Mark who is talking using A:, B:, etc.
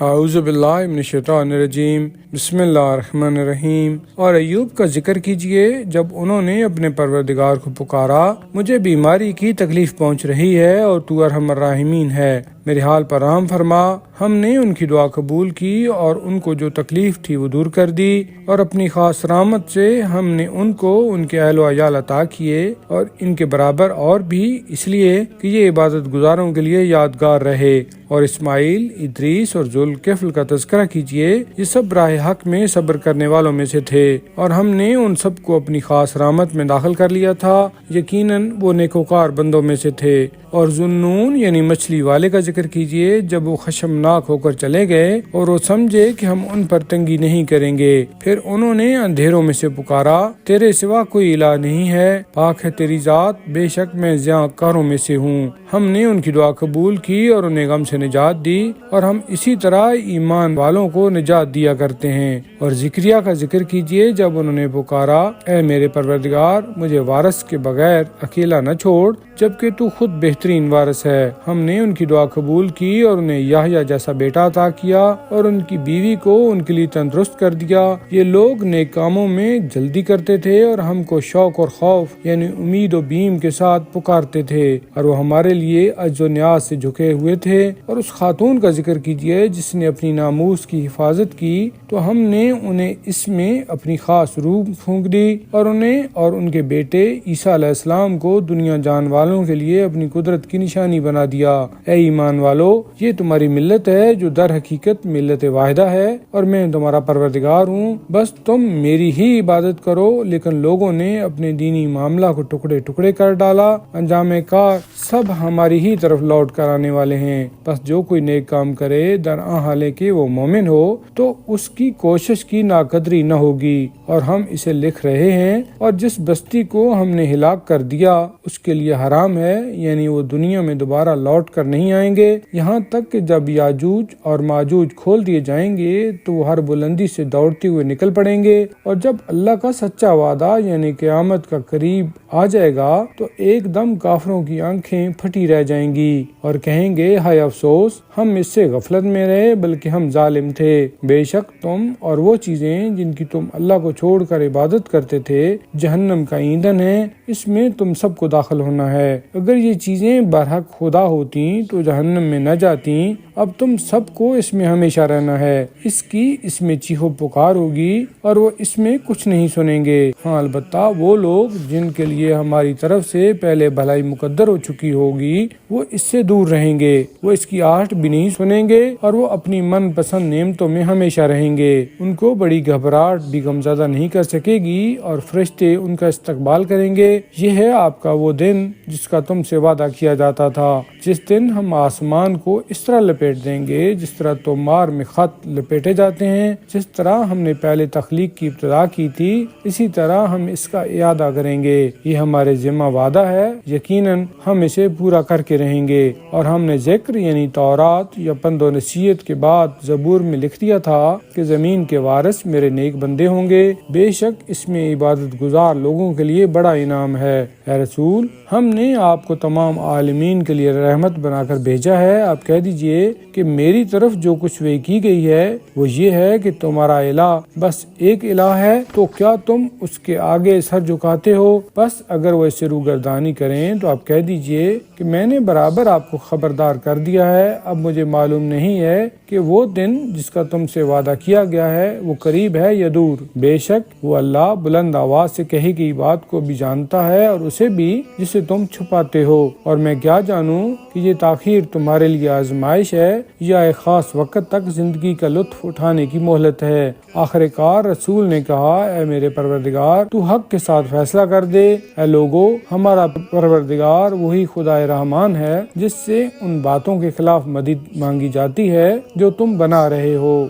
A: اعوذ باللہ من الشیطان الرجیم، بسم اللہ الرحمن الرحیم۔ اور ایوب کا ذکر کیجئے جب انہوں نے اپنے پروردگار کو پکارا، مجھے بیماری کی تکلیف پہنچ رہی ہے اور تو ارحم الراحمین ہے، میرے حال پر رحم فرما۔ ہم نے ان کی دعا قبول کی اور ان کو جو تکلیف تھی وہ دور کر دی، اور اپنی خاص رحمت سے ہم نے ان کو ان کے اہل و عیال عطا کیے اور ان کے برابر اور بھی، اس لیے کہ یہ عبادت گزاروں کے لیے یادگار رہے۔ اور اسماعیل، ادریس اور ذوالکفل کا تذکرہ کیجئے، یہ سب راہ حق میں صبر کرنے والوں میں سے تھے، اور ہم نے ان سب کو اپنی خاص رحمت میں داخل کر لیا تھا، یقیناً وہ نیکوکار بندوں میں سے تھے۔ اور ذوالنون یعنی مچھلی والے کا ذکر کیجئے، جب وہ خشمناک ہو کر چلے گئے اور وہ سمجھے کہ ہم ان پر تنگی نہیں کریں گے، پھر انہوں نے اندھیروں میں سے پکارا، تیرے سوا کوئی الہ نہیں ہے، پاک ہے تیری ذات، بے شک میں زیاں کاروں میں سے ہوں۔ ہم نے ان کی دعا قبول کی اور انہیں غم سے نجات دی، اور ہم اسی طرح ایمان والوں کو نجات دیا کرتے ہیں۔ اور زکریا کا ذکر کیجئے، جب انہوں نے پکارا، اے میرے پروردگار، مجھے وارث کے بغیر اکیلا نہ چھوڑ، جبکہ تو خود بہترین وارث ہے۔ ہم نے ان کی دعا قبول کی اور انہیں یحییٰ جیسا بیٹا عطا کیا، اور ان کی بیوی کو ان کے لیے تندرست کر دیا۔ یہ لوگ نیک کاموں میں جلدی کرتے تھے اور ہم کو شوق اور خوف یعنی امید و بیم کے ساتھ پکارتے تھے، اور وہ ہمارے لیے عجز و نیاز سے جھکے ہوئے تھے۔ اور اس خاتون کا ذکر کیجئے جس نے اپنی ناموس کی حفاظت کی، تو ہم نے انہیں اس میں اپنی خاص روح پھونک دی، اور انہیں اور ان کے بیٹے عیسیٰ علیہ السلام کو دنیا جان والوں کے لیے اپنی قدرت کی نشانی بنا دیا۔ اے ایمان والو، یہ تمہاری ملت ہے جو در حقیقت ملت واحدہ ہے، اور میں تمہارا پروردگار ہوں، بس تم میری ہی عبادت کرو۔ لیکن لوگوں نے اپنے دینی معاملہ کو ٹکڑے ٹکڑے کر ڈالا، انجام کار سب ہماری ہی طرف لوٹ کر آنے والے ہیں۔ بس جو کوئی نیک کام کرے درآں حالانکہ وہ مومن ہو تو اس کی کوشش کی ناقدری نہ ہوگی، اور ہم اسے لکھ رہے ہیں۔ اور جس بستی کو ہم نے ہلاک کر دیا اس کے لیے حرام ہے، یعنی وہ دنیا میں دوبارہ لوٹ کر نہیں آئیں گے، یہاں تک کہ جب یاجوج اور ماجوج کھول دیے جائیں گے تو وہ ہر بلندی سے دوڑتے ہوئے نکل پڑیں گے، اور جب اللہ کا سچا وعدہ یعنی قیامت کا قریب آ جائے گا تو ایک دم کافروں کی آنکھیں پھٹی رہ جائیں گی اور کہیں گے، ہائے افسوس، ہم اس سے غفلت میں رہے بلکہ ہم ظالم تھے۔ بے شک تم اور وہ چیزیں جن کی تم اللہ کو چھوڑ کر عبادت کرتے تھے جہنم کا ایندھن ہے، اس میں تم سب کو داخل ہونا ہے۔ اگر یہ چیزیں برحق خدا ہوتی تو جہنم میں نہ جاتی، اب تم سب کو اس میں ہمیشہ رہنا ہے۔ اس میں چیخو پکار ہوگی اور وہ اس میں کچھ نہیں سنیں گے۔ ہاں البتہ وہ لوگ جن کے لیے ہماری طرف سے پہلے بھلائی مقدر ہو چکی ہوگی وہ اس سے دور رہیں گے، وہ اس کی آہٹ بھی نہیں سنیں گے، اور وہ اپنی من پسند نعمتوں میں ہمیشہ رہیں گے۔ ان کو بڑی گھبراہٹ بھی غمزدہ نہیں کر سکے گی، اور فرشتے ان کا استقبال کریں گے۔ یہ ہے آپ کا وہ دن جس کا تم سے وعدہ کیا جاتا تھا، جس دن ہم آسمان کو اس طرح لپیٹ دیں گے جس طرح تومار میں خط لپیٹے جاتے ہیں۔ جس طرح ہم نے پہلے تخلیق کی ابتدا کی تھی اسی طرح ہم اس کا اعادہ کریں گے۔ یہ ہمارے ذمہ وعدہ ہے، یقیناً ہم اسے پورا کر کے رہیں گے۔ اور ہم نے ذکر یعنی تورات یا پند و نصیحت کے بعد زبور میں لکھ دیا تھا کہ زمین کے وارث میرے نیک بندے ہوں گے، بے شک اس میں عبادت گزار لوگوں کے لیے بڑا انعام ہے۔ اے رسول، ہم نے آپ کو تمام عالمین کے لیے رحمت بنا کر بھیجا ہے۔ آپ کہہ دیجئے کہ میری طرف جو کچھ وحی کی گئی ہے وہ یہ ہے کہ تمہارا الہ بس ایک الہ ہے، تو کیا تم اس کے آگے سر جھکاتے ہو؟ بس اگر وہ اس سے روگردانی کریں تو آپ کہہ دیجئے کہ میں نے برابر آپ کو خبردار کر دیا ہے، اب مجھے معلوم نہیں ہے کہ وہ دن جس کا تم سے وعدہ کیا گیا ہے وہ قریب ہے یا دور۔ بے شک وہ اللہ بلند آواز سے کہی گئی بات کو بھی جانتا ہے اور اسے بھی جسے تم چھپاتے ہو، اور میں کیا جانوں کہ یہ تاخیر تمہارے لیے آزمائش ہے یا ایک خاص وقت تک زندگی کا لطف اٹھانے کی مہلت ہے۔ آخر کار رسول نے کہا، اے میرے پروردگار، تو حق کے ساتھ فیصلہ کر دے۔ اے لوگو، ہمارا پروردگار وہی خدا رحمان ہے جس سے ان باتوں کے خلاف مدد مانگی جاتی ہے جو تم بنا رہے ہو۔